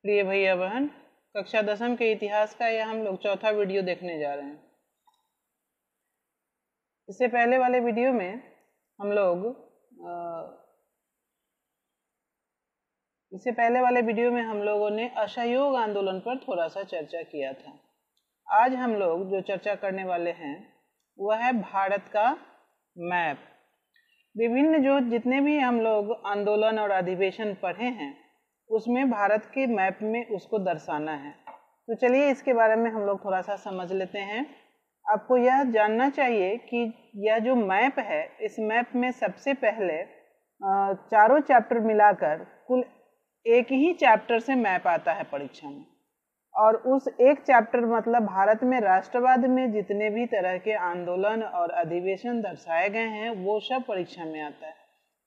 प्रिय भैया बहन, कक्षा 10वीं के इतिहास का यह हम लोग चौथा वीडियो देखने जा रहे हैं। इससे पहले वाले वीडियो में हम लोगों ने असहयोग आंदोलन पर थोड़ा सा चर्चा किया था। आज हम लोग जो चर्चा करने वाले हैं वह है भारत का मैप। विभिन्न जितने भी हम लोग आंदोलन और अधिवेशन पढ़े हैं उसमें भारत के मैप में उसको दर्शाना है। तो चलिए इसके बारे में हम लोग थोड़ा सा समझ लेते हैं। आपको यह जानना चाहिए कि यह जो मैप है, इस मैप में सबसे पहले चारों चैप्टर मिलाकर कुल एक ही चैप्टर से मैप आता है परीक्षा में, और उस एक चैप्टर मतलब भारत में राष्ट्रवाद में जितने भी तरह के आंदोलन और अधिवेशन दर्शाए गए हैं वो सब परीक्षा में आता है।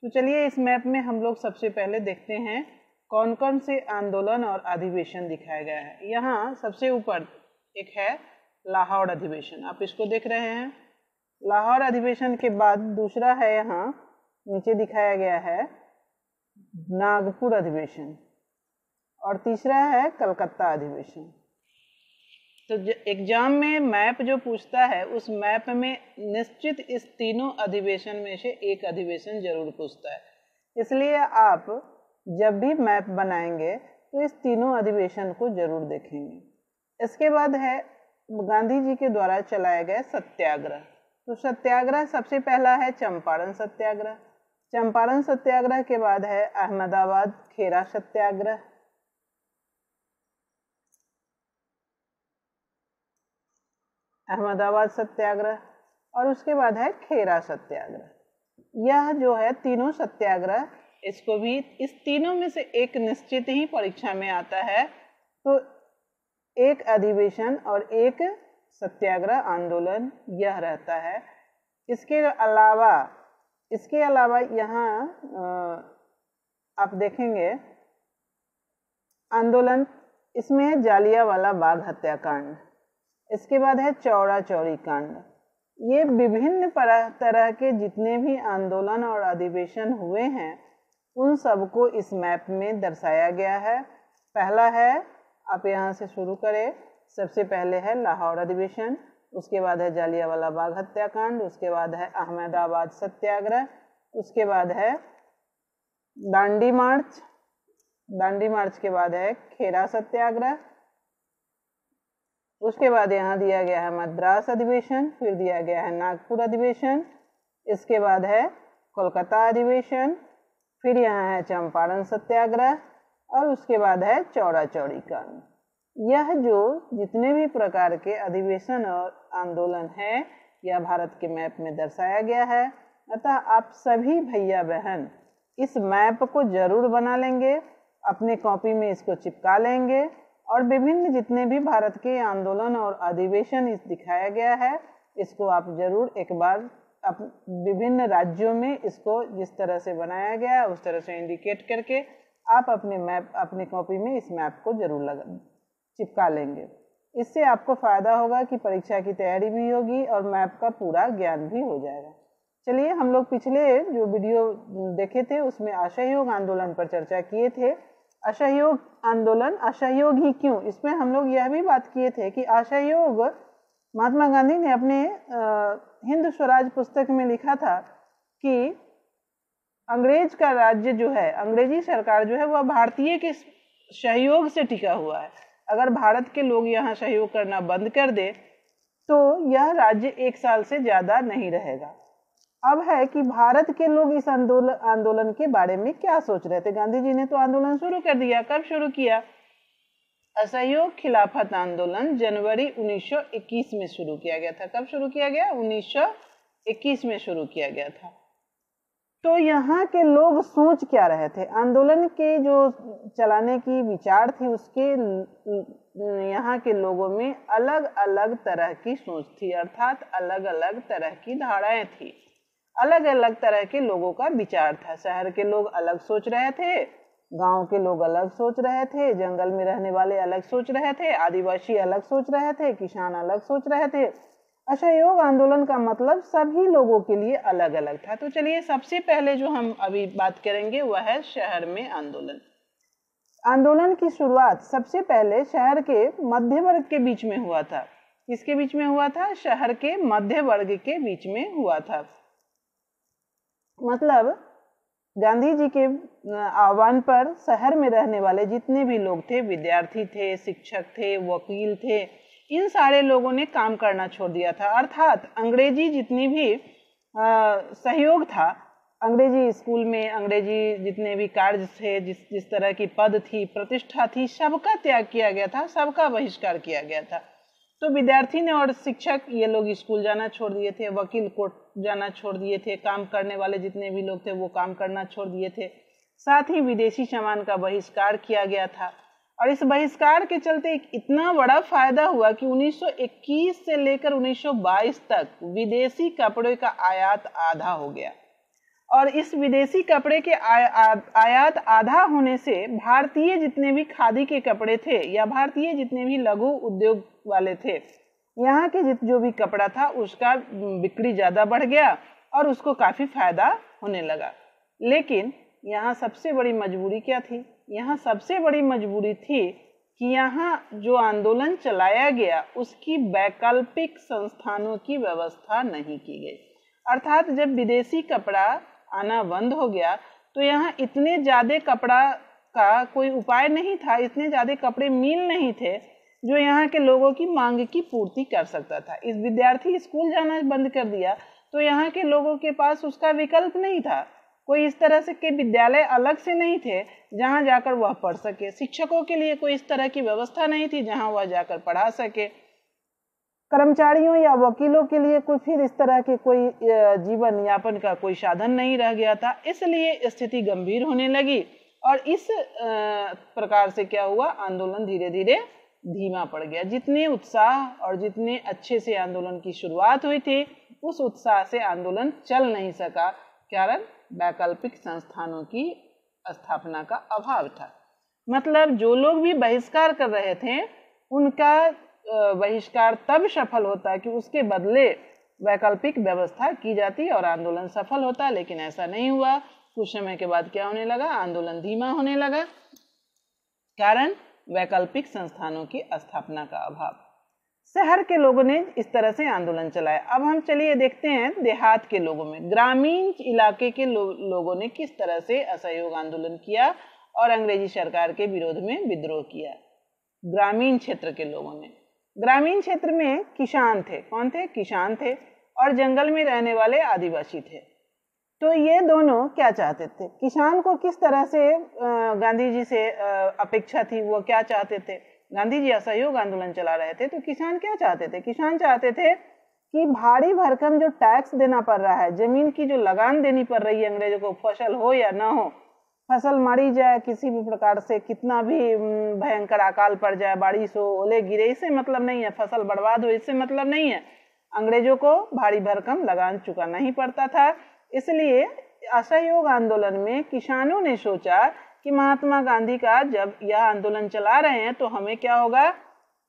तो चलिए इस मैप में हम लोग सबसे पहले देखते हैं कौन कौन से आंदोलन और अधिवेशन दिखाया गया है। यहाँ सबसे ऊपर एक है लाहौर अधिवेशन, आप इसको देख रहे हैं। लाहौर अधिवेशन के बाद दूसरा है, यहाँ नीचे दिखाया गया है नागपुर अधिवेशन, और तीसरा है कलकत्ता अधिवेशन। तो एग्जाम में मैप जो पूछता है उस मैप में निश्चित इस तीनों अधिवेशन में से एक अधिवेशन जरूर पूछता है, इसलिए आप जब भी मैप बनाएंगे तो इस तीनों अधिवेशन को जरूर देखेंगे। इसके बाद है गांधी जी के द्वारा चलाए गए सत्याग्रह। तो सत्याग्रह सबसे पहला है चंपारण सत्याग्रह। चंपारण सत्याग्रह के बाद है अहमदाबाद खेरा सत्याग्रह। अहमदाबाद सत्याग्रह और उसके बाद है खेरा सत्याग्रह। यह जो है तीनों सत्याग्रह, इसको भी इस तीनों में से एक निश्चित ही परीक्षा में आता है। तो एक अधिवेशन और एक सत्याग्रह आंदोलन यह रहता है। इसके अलावा यहाँ आप देखेंगे आंदोलन, इसमें है जालियांवाला बाग हत्याकांड, इसके बाद है चौरा चौरी कांड। ये विभिन्न तरह के जितने भी आंदोलन और अधिवेशन हुए हैं उन सबको इस मैप में दर्शाया गया है। पहला है, आप यहाँ से शुरू करें, सबसे पहले है लाहौर अधिवेशन, उसके बाद है जालियांवाला बाग हत्याकांड, उसके बाद है अहमदाबाद सत्याग्रह, उसके बाद है दांडी मार्च के बाद है खेरा सत्याग्रह, उसके बाद यहाँ दिया गया है मद्रास अधिवेशन, फिर दिया गया है नागपुर अधिवेशन, इसके बाद है कोलकाता अधिवेशन, फिर यहाँ है चंपारण सत्याग्रह और उसके बाद है चौरा चौरी कांड। यह जो जितने भी प्रकार के अधिवेशन और आंदोलन है यह भारत के मैप में दर्शाया गया है। अतः आप सभी भैया बहन इस मैप को जरूर बना लेंगे, अपने कॉपी में इसको चिपका लेंगे, और विभिन्न जितने भी भारत के आंदोलन और अधिवेशन इस दिखाया गया है इसको आप जरूर एक बार विभिन्न राज्यों में इसको जिस तरह से बनाया गया उस तरह से इंडिकेट करके आप अपने कॉपी में इस मैप को जरूर चिपका लेंगे। इससे आपको फायदा होगा कि परीक्षा की तैयारी भी होगी और मैप का पूरा ज्ञान भी हो जाएगा। चलिए, हम लोग पिछले जो वीडियो देखे थे उसमें असहयोग आंदोलन पर चर्चा किए थे। असहयोग आंदोलन असहयोग ही क्यों, इसमें हम लोग यह भी बात किए थे कि असहयोग महात्मा गांधी ने अपने हिंद स्वराज पुस्तक में लिखा था कि अंग्रेज का राज्य जो है, अंग्रेजी सरकार जो है वह भारतीय के सहयोग से टिका हुआ है। अगर भारत के लोग यहाँ सहयोग करना बंद कर दे तो यह राज्य 1 साल से ज्यादा नहीं रहेगा। अब है कि भारत के लोग इस आंदोलन के बारे में क्या सोच रहे थे। गांधी जी ने तो आंदोलन शुरू कर दिया। कब शुरू किया? असहयोग खिलाफत आंदोलन जनवरी 1921 में शुरू किया गया था। कब शुरू किया गया? 1921 में शुरू किया गया था। तो यहाँ के लोग सोच क्या रहे थे? आंदोलन के जो चलाने की विचार थी उसके यहाँ के लोगों में अलग अलग तरह की सोच थी, अर्थात अलग अलग तरह की धाराएं थी, अलग अलग तरह के लोगों का विचार था। शहर के लोग अलग सोच रहे थे, गांव के लोग अलग सोच रहे थे, जंगल में रहने वाले अलग सोच रहे थे, आदिवासी अलग सोच रहे थे, किसान अलग सोच रहे थे। असहयोग आंदोलन का मतलब सभी लोगों के लिए अलग अलग था। तो चलिए सबसे पहले जो हम अभी बात करेंगे वह है शहर में आंदोलन। आंदोलन की शुरुआत सबसे पहले शहर के मध्य वर्ग के बीच में हुआ था। किसके बीच में हुआ था? शहर के मध्य वर्ग के बीच में हुआ था। मतलब गांधी जी के आह्वान पर शहर में रहने वाले जितने भी लोग थे, विद्यार्थी थे, शिक्षक थे, वकील थे, इन सारे लोगों ने काम करना छोड़ दिया था। अर्थात अंग्रेजी जितनी भी सहयोग था, अंग्रेजी स्कूल में अंग्रेजी जितने भी कार्य थे, जिस तरह की पद थी, प्रतिष्ठा थी, सबका त्याग किया गया था, सबका बहिष्कार किया गया था। तो विद्यार्थी ने और शिक्षक ये लोग स्कूल जाना छोड़ दिए थे, वकील कोर्ट जाना छोड़ दिए थे, काम करने वाले जितने भी लोग थे वो काम करना छोड़ दिए थे। साथ ही विदेशी सामान का बहिष्कार किया गया था। और इस बहिष्कार के चलते एक इतना बड़ा फायदा हुआ कि 1921 से लेकर 1922 तक विदेशी कपड़े का आयात आधा हो गया। और इस विदेशी कपड़े के आयात आधा होने से भारतीय जितने भी खादी के कपड़े थे या भारतीय जितने भी लघु उद्योग वाले थे, यहाँ के जो भी कपड़ा था उसका बिक्री ज़्यादा बढ़ गया और उसको काफ़ी फायदा होने लगा। लेकिन यहाँ सबसे बड़ी मजबूरी क्या थी? यहाँ सबसे बड़ी मजबूरी थी कि यहाँ जो आंदोलन चलाया गया उसकी वैकल्पिक संस्थानों की व्यवस्था नहीं की गई। अर्थात जब विदेशी कपड़ा आना बंद हो गया तो यहाँ इतने ज़्यादा कपड़ा का कोई उपाय नहीं था, इतने ज़्यादा कपड़े मिल नहीं थे जो यहाँ के लोगों की मांग की पूर्ति कर सकता था। इस विद्यार्थी स्कूल जाना बंद कर दिया तो यहाँ के लोगों के पास उसका विकल्प नहीं था। कोई इस तरह से के विद्यालय अलग से नहीं थे जहाँ जाकर वह पढ़ सके। शिक्षकों के लिए कोई इस तरह की व्यवस्था नहीं थी जहाँ वह जाकर पढ़ा सके। कर्मचारियों या वकीलों के लिए कोई फिर इस तरह के कोई जीवन यापन का कोई साधन नहीं रह गया था। इसलिए स्थिति गंभीर होने लगी और इस प्रकार से क्या हुआ, आंदोलन धीरे धीरे धीमा पड़ गया। जितने उत्साह और जितने अच्छे से आंदोलन की शुरुआत हुई थी उस उत्साह से आंदोलन चल नहीं सका, कारण वैकल्पिक संस्थानों की स्थापना का अभाव था। मतलब जो लोग भी बहिष्कार कर रहे थे उनका बहिष्कार तब सफल होता कि उसके बदले वैकल्पिक व्यवस्था की जाती और आंदोलन सफल होता, लेकिन ऐसा नहीं हुआ। कुछ समय के बाद क्या होने लगा, आंदोलन धीमा होने लगा, कारण वैकल्पिक संस्थानों की स्थापना का अभाव। शहर के लोगों ने इस तरह से आंदोलन चलाया। अब हम चलिए देखते हैं देहात के लोगों में, ग्रामीण इलाके के लोगों ने किस तरह से असहयोग आंदोलन किया और अंग्रेजी सरकार के विरोध में विद्रोह किया। ग्रामीण क्षेत्र के लोगों ने, ग्रामीण क्षेत्र में किसान थे। कौन थे? किसान थे और जंगल में रहने वाले आदिवासी थे। तो ये दोनों क्या चाहते थे? किसान को किस तरह से गांधी जी से अपेक्षा थी, वो क्या चाहते थे? गांधी जी असहयोग आंदोलन चला रहे थे तो किसान क्या चाहते थे? किसान चाहते थे कि भारी भरकम जो टैक्स देना पड़ रहा है, जमीन की जो लगान देनी पड़ रही है अंग्रेजों को, फसल हो या ना हो, फसल मारी जाए किसी भी प्रकार से, कितना भी भयंकर अकाल पड़ जाए, बारिश हो, ओले गिरे, इससे मतलब नहीं है, फसल बर्बाद हो, इससे मतलब नहीं है। अंग्रेजों को भारी भरकम लगान चुकाना ही पड़ता था। इसलिए असहयोग आंदोलन में किसानों ने सोचा कि महात्मा गांधी का जब यह आंदोलन चला रहे हैं तो हमें क्या होगा,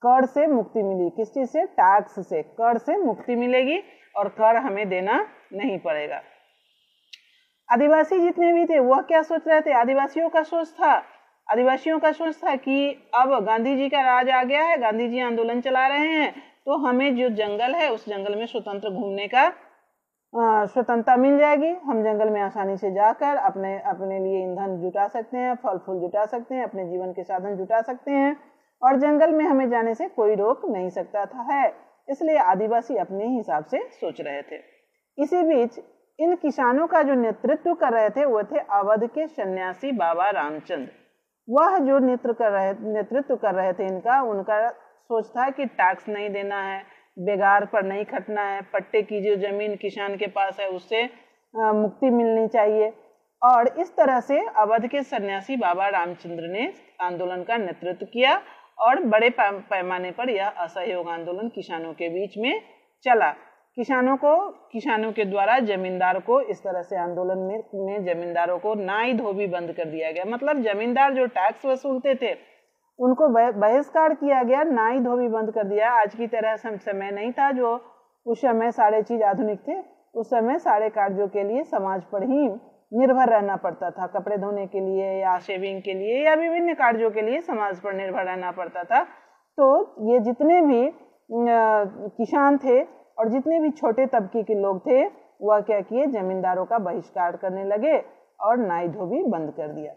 कर से मुक्ति मिली। किस चीज से? टैक्स से, कर से मुक्ति मिलेगी और कर हमें देना नहीं पड़ेगा। आदिवासी जितने भी थे वह क्या सोच रहे थे? आदिवासियों का सोच था कि अब गांधी जी का राज आ गया है, गांधी जी आंदोलन चला रहे हैं तो हमें जो जंगल है उस जंगल में स्वतंत्र घूमने का स्वतंत्रता मिल जाएगी। हम जंगल में आसानी से जाकर अपने लिए ईंधन जुटा सकते हैं, फल फूल जुटा सकते हैं, अपने जीवन के साधन जुटा सकते हैं और जंगल में हमें जाने से कोई रोक नहीं सकता था। इसलिए आदिवासी अपने हिसाब से सोच रहे थे। इसी बीच इन किसानों का जो नेतृत्व कर रहे थे वो थे अवध के सन्यासी बाबा रामचंद्र। वह जो नेतृत्व कर रहे थे उनका सोच था कि टैक्स नहीं देना है, बेगार पर नहीं खटना है, पट्टे की जो जमीन किसान के पास है उससे मुक्ति मिलनी चाहिए। और इस तरह से अवध के सन्यासी बाबा रामचंद्र ने आंदोलन का नेतृत्व किया और बड़े पैमाने पर यह असहयोग आंदोलन किसानों के बीच में चला। किसानों के द्वारा जमींदार को इस तरह से आंदोलन में जमींदारों को नाई धोबी बंद कर दिया गया। मतलब जमींदार जो टैक्स वसूलते थे उनको बहिष्कार किया गया, नाई धोबी बंद कर दिया। आज की तरह समय नहीं था जो उस समय सारे चीज आधुनिक थे, उस समय सारे कार्यों के लिए समाज पर ही निर्भर रहना पड़ता था, कपड़े धोने के लिए या शेविंग के लिए या विभिन्न कार्यों के लिए समाज पर निर्भर रहना पड़ता था। तो ये जितने भी किसान थे और जितने भी छोटे तबके के लोग थे वह क्या किए, जमींदारों का बहिष्कार करने लगे और नाई धोबी बंद कर दिया।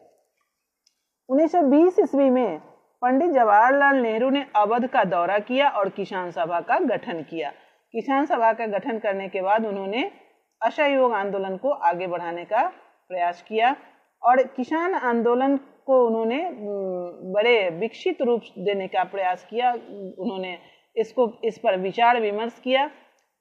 1920 ईस्वी में पंडित जवाहरलाल नेहरू ने अवध का दौरा किया और किसान सभा का गठन किया। किसान सभा का गठन करने के बाद उन्होंने असहयोग आंदोलन को आगे बढ़ाने का प्रयास किया और किसान आंदोलन को उन्होंने बड़े विकसित रूप देने का प्रयास किया। उन्होंने इस पर विचार विमर्श किया।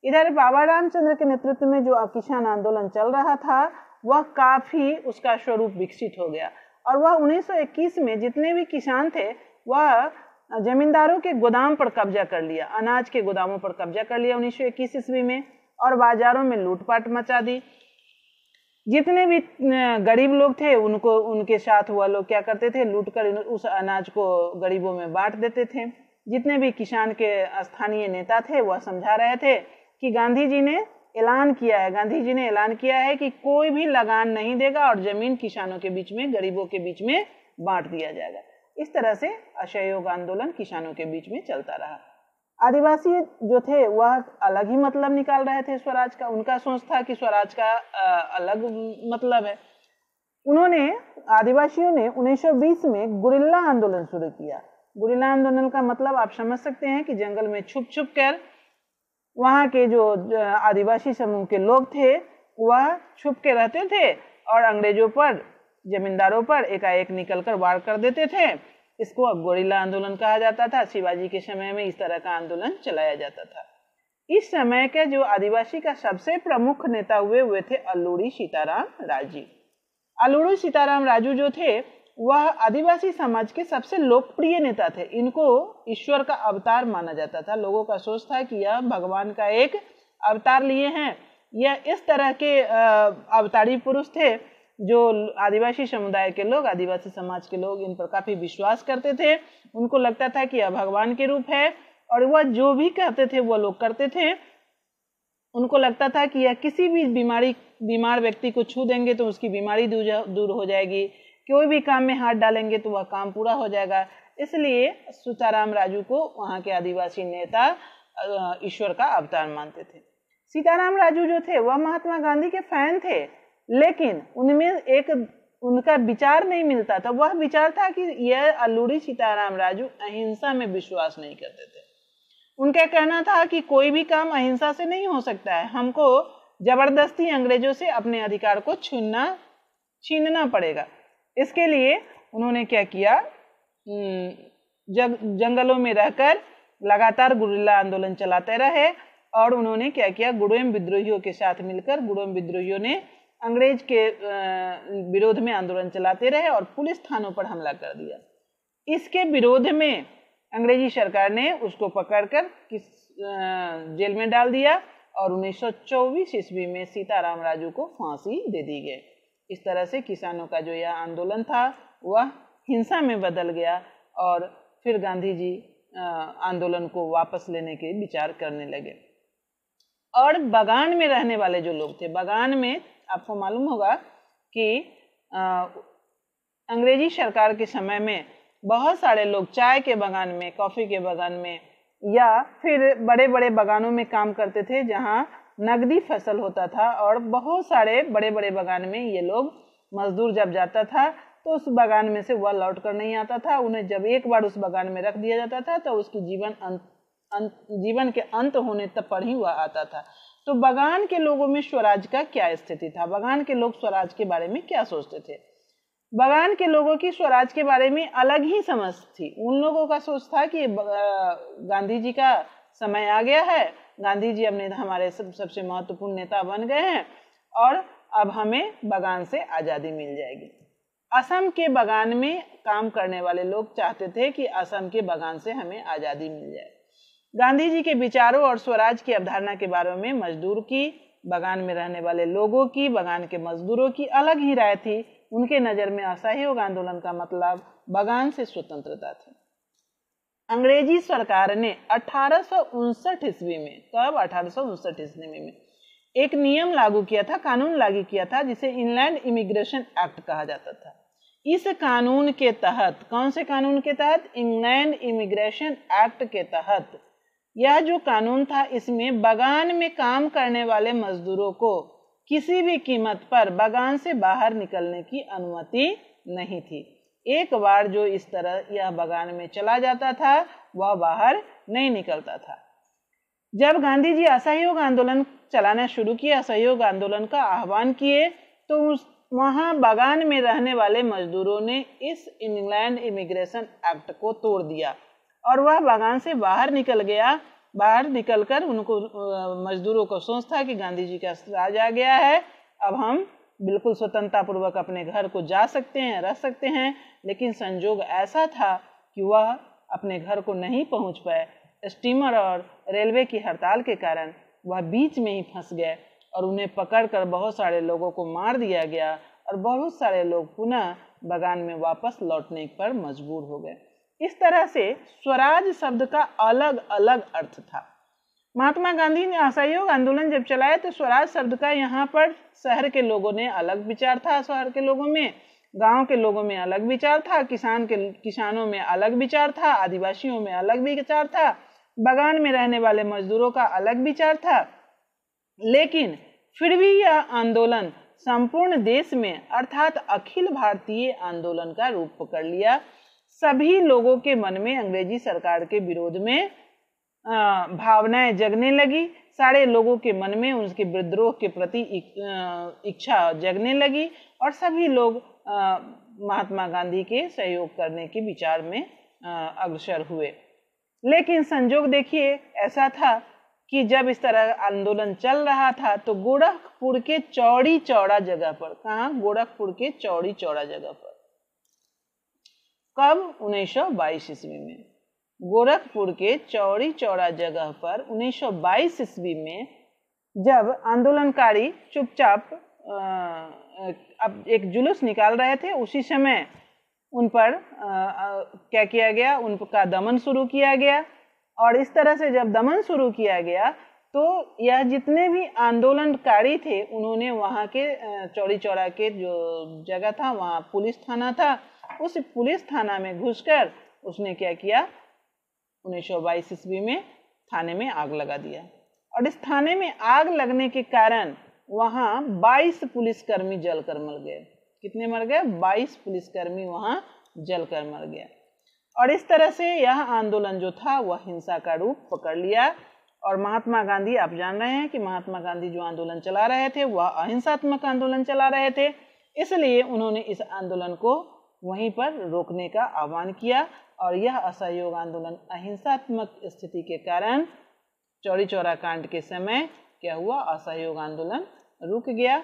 इधर बाबा रामचंद्र के नेतृत्व में जो किसान आंदोलन चल रहा था वह काफी उसका स्वरूप विकसित हो गया और वह 1921 में जितने भी किसान थे वह जमींदारों के गोदाम पर कब्जा कर लिया, अनाज के गोदामों पर कब्जा कर लिया 1921 ईस्वी में और बाजारों में लूटपाट मचा दी। जितने भी गरीब लोग थे उनको उनके साथ वह लोग क्या करते थे, लूटकर उस अनाज को गरीबों में बांट देते थे। जितने भी किसान के स्थानीय नेता थे वह समझा रहे थे कि गांधी जी ने ऐलान किया है कि कोई भी लगान नहीं देगा और जमीन किसानों के बीच में, गरीबों के बीच में बांट दिया जाएगा। इस तरह से असहयोग आंदोलन किसानों के बीच में चलता रहा। आदिवासी जो थे वह अलग ही मतलब निकाल रहे थे स्वराज का। उनका सोच था कि स्वराज का अलग मतलब है। आदिवासियों ने 1920 में गुरिल्ला आंदोलन शुरू किया। गुरिल्ला आंदोलन का मतलब आप समझ सकते हैं कि जंगल में छुप छुप कर वहाँ के जो आदिवासी समूह के लोग थे वह छुप के रहते थे और अंग्रेजों पर, जमींदारों पर एकाएक निकलकर वार कर देते थे। इसको अब गुरिल्ला आंदोलन कहा जाता था। शिवाजी के समय में इस तरह का आंदोलन चलाया जाता था। इस समय के जो आदिवासी का सबसे प्रमुख नेता हुए थे अल्लूरी सीताराम राजू। अल्लूरी सीताराम राजू जो थे वह आदिवासी समाज के सबसे लोकप्रिय नेता थे। इनको ईश्वर का अवतार माना जाता था। लोगों का सोच था कि यह भगवान का एक अवतार लिए हैं। यह इस तरह के अवतारी पुरुष थे जो आदिवासी समुदाय के लोग, आदिवासी समाज के लोग इन पर काफी विश्वास करते थे। उनको लगता था कि यह भगवान के रूप है और वह जो भी कहते थे वो लोग करते थे। उनको लगता था कि यह किसी भी बीमार व्यक्ति को छू देंगे तो उसकी बीमारी दूर हो जाएगी, कोई भी काम में हाथ डालेंगे तो वह काम पूरा हो जाएगा। इसलिए सीताराम राजू को वहाँ के आदिवासी नेता ईश्वर का अवतार मानते थे। सीताराम राजू जो थे वह महात्मा गांधी के फैन थे, लेकिन उनमें एक उनका विचार नहीं मिलता था। वह विचार था कि यह अल्लूरी सीताराम राजू अहिंसा में विश्वास नहीं करते थे। उनका कहना था कि कोई भी काम अहिंसा से नहीं हो सकता है, हमको जबरदस्ती अंग्रेजों से अपने अधिकार को छीनना पड़ेगा। इसके लिए उन्होंने क्या किया, जंगलों में रहकर लगातार गुरिल्ला आंदोलन चलाते रहे और उन्होंने क्या किया, गुड़ेम विद्रोहियों के साथ मिलकर गुड़ेम विद्रोहियों ने अंग्रेज के विरोध में आंदोलन चलाते रहे और पुलिस थानों पर हमला कर दिया। इसके विरोध में अंग्रेजी सरकार ने उसको पकड़कर जेल में डाल दिया और 1924 ईस्वी में सीताराम राजू को फांसी दे दी गई। इस तरह से किसानों का जो यह आंदोलन था वह हिंसा में बदल गया और फिर गांधी जी आंदोलन को वापस लेने के विचार करने लगे। और बगान में रहने वाले जो लोग थे, बगान में आपको मालूम होगा कि अंग्रेजी सरकार के समय में बहुत सारे लोग चाय के बगान में, कॉफी के बगान में या फिर बड़े बड़े बगानों में काम करते थे जहां नगदी फसल होता था। और बहुत सारे बड़े बड़े बगान में ये लोग, मजदूर जब जाता था तो उस बगान में से वह लौट कर नहीं आता था। उन्हें जब एक बार उस बगान में रख दिया जाता था तो उसकी जीवन के अंत होने तक पर ही वह आता था। तो बगान के लोगों में स्वराज का क्या स्थिति था, बगान के लोग स्वराज के बारे में क्या सोचते थे? बगान के लोगों की स्वराज के बारे में अलग ही समझ थी। उन लोगों का सोच था कि गांधी जी का समय आ गया है, गांधी जी अपने हमारे सबसे महत्वपूर्ण नेता बन गए हैं और अब हमें बगान से आज़ादी मिल जाएगी। असम के बगान में काम करने वाले लोग चाहते थे कि असम के बगान से हमें आज़ादी मिल जाए। गांधी जी के विचारों और स्वराज की अवधारणा के बारे में मजदूर की, बगान में रहने वाले लोगों की, बगान के मजदूरों की अलग ही राय थी। उनके नज़र में असहयोग आंदोलन का मतलब बगान से स्वतंत्रता थी। अंग्रेजी सरकार ने 1859 ईस्वी में, कब? 1859 ईस्वी में एक नियम लागू किया था, कानून लागू किया था, जिसे इनलैंड इमिग्रेशन एक्ट कहा जाता था। इस कानून के तहत, कौन से कानून के तहत? इंग्लैंड इमिग्रेशन एक्ट के तहत यह जो कानून था, इसमें बागान में काम करने वाले मजदूरों को किसी भी कीमत पर बागान से बाहर निकलने की अनुमति नहीं थी। एक बार जो इस तरह यह बागान में चला जाता था वह बाहर नहीं निकलता था। जब गांधी जी असहयोग आंदोलन चलाना शुरू किया, असहयोग आंदोलन का आह्वान किए, तो वहां बागान में रहने वाले मजदूरों ने इस इंग्लैंड इमिग्रेशन एक्ट को तोड़ दिया और वह बागान से बाहर निकल गया। बाहर निकलकर उनको मजदूरों को सोच था कि गांधी जी का राज आ गया है, अब हम बिल्कुल स्वतंत्रता पूर्वक अपने घर को जा सकते हैं, रह सकते हैं। लेकिन संजोग ऐसा था कि वह अपने घर को नहीं पहुंच पाए। स्टीमर और रेलवे की हड़ताल के कारण वह बीच में ही फंस गए और उन्हें पकड़कर बहुत सारे लोगों को मार दिया गया और बहुत सारे लोग पुनः बागान में वापस लौटने पर मजबूर हो गए। इस तरह से स्वराज शब्द का अलग अलग अर्थ था। महात्मा गांधी ने असहयोग आंदोलन जब चलाया तो स्वराज शब्द का यहाँ पर शहर के लोगों ने अलग विचार था, शहर के लोगों में, गांव के लोगों में अलग विचार था, किसानों में अलग विचार था, आदिवासियों में अलग विचार था, बागान में रहने वाले मजदूरों का अलग विचार था। लेकिन फिर भी यह आंदोलन संपूर्ण देश में अर्थात अखिल भारतीय आंदोलन का रूप पकड़ लिया। सभी लोगों के मन में अंग्रेजी सरकार के विरोध में भावनाएं जगने लगी। सारे लोगों के मन में उनके विद्रोह के प्रति इच्छा जगने लगी और सभी लोग महात्मा गांधी के सहयोग करने के विचार में अग्रसर हुए। लेकिन संजोग देखिए ऐसा था कि जब इस तरह आंदोलन चल रहा था तो गोरखपुर के चौड़ी चौड़ा जगह पर, कहाँ? गोरखपुर के चौड़ी चौड़ा जगह पर, कब? 1922 ईस्वी में। गोरखपुर के चौड़ी चौड़ा जगह पर 1922 ईस्वी में जब आंदोलनकारी चुपचाप अब एक जुलूस निकाल रहे थे, उसी समय उन पर क्या किया गया? उनका दमन शुरू किया गया। और इस तरह से जब दमन शुरू किया गया तो यह जितने भी आंदोलनकारी थे उन्होंने वहाँ के चौड़ी चौड़ा के जो जगह था वहाँ पुलिस थाना था, उस पुलिस थाना में घुसकर उसने क्या किया? 1922 ईस्वी में थाने में आग लगा दिया। और इस थाने में आग लगने के कारण वहाँ 22 पुलिसकर्मी जलकर मर गए। कितने मर गए? 22 पुलिसकर्मी वहाँ जलकर मर गए। और इस तरह से यह आंदोलन जो था वह हिंसा का रूप पकड़ लिया। और महात्मा गांधी, आप जान रहे हैं कि महात्मा गांधी जो आंदोलन चला रहे थे वह अहिंसात्मक आंदोलन चला रहे थे, इसलिए उन्होंने इस आंदोलन को वहीं पर रोकने का आह्वान किया। और यह असहयोग आंदोलन अहिंसात्मक स्थिति के कारण चौड़ी चौरा कांड के समय क्या हुआ? असहयोग आंदोलन रुक गया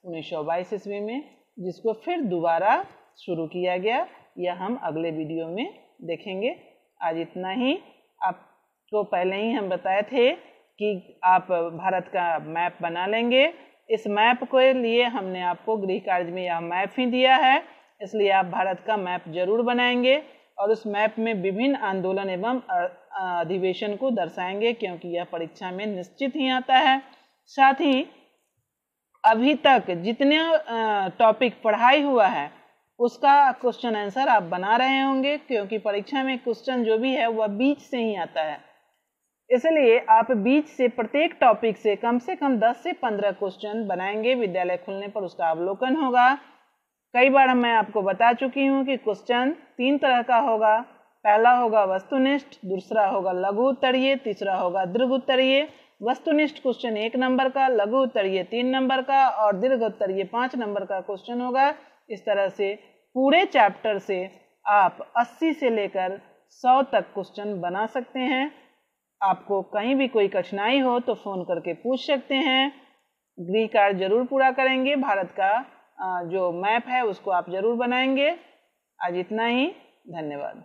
1922 ईस्वी में, जिसको फिर दोबारा शुरू किया गया। यह हम अगले वीडियो में देखेंगे। आज इतना ही। आपको पहले ही हम बताए थे कि आप भारत का मैप बना लेंगे। इस मैप के लिए हमने आपको गृह कार्य में यह मैप ही दिया है, इसलिए आप भारत का मैप जरूर बनाएंगे और उस मैप में विभिन्न आंदोलन एवं अधिवेशन को दर्शाएंगे, क्योंकि यह परीक्षा में निश्चित ही आता है। साथ ही अभी तक जितने टॉपिक पढ़ाई हुआ है उसका क्वेश्चन आंसर आप बना रहे होंगे, क्योंकि परीक्षा में क्वेश्चन जो भी है वह बीच से ही आता है। इसलिए आप बीच से प्रत्येक टॉपिक से कम 10 से 15 क्वेश्चन बनाएंगे। विद्यालय खुलने पर उसका अवलोकन होगा। कई बार मैं आपको बता चुकी हूँ कि क्वेश्चन 3 तरह का होगा। पहला होगा वस्तुनिष्ठ, दूसरा होगा लघु उत्तरीय, तीसरा होगा दीर्घ उत्तरीय। वस्तुनिष्ठ क्वेश्चन 1 नंबर का, लघु उत्तरीय 3 नंबर का और दीर्घ उत्तरीय 5 नंबर का क्वेश्चन होगा। इस तरह से पूरे चैप्टर से आप 80 से लेकर 100 तक क्वेश्चन बना सकते हैं। आपको कहीं भी कोई कठिनाई हो तो फोन करके पूछ सकते हैं। गृह कार्य जरूर पूरा करेंगे। भारत का जो मैप है उसको आप जरूर बनाएंगे। आज इतना ही। धन्यवाद।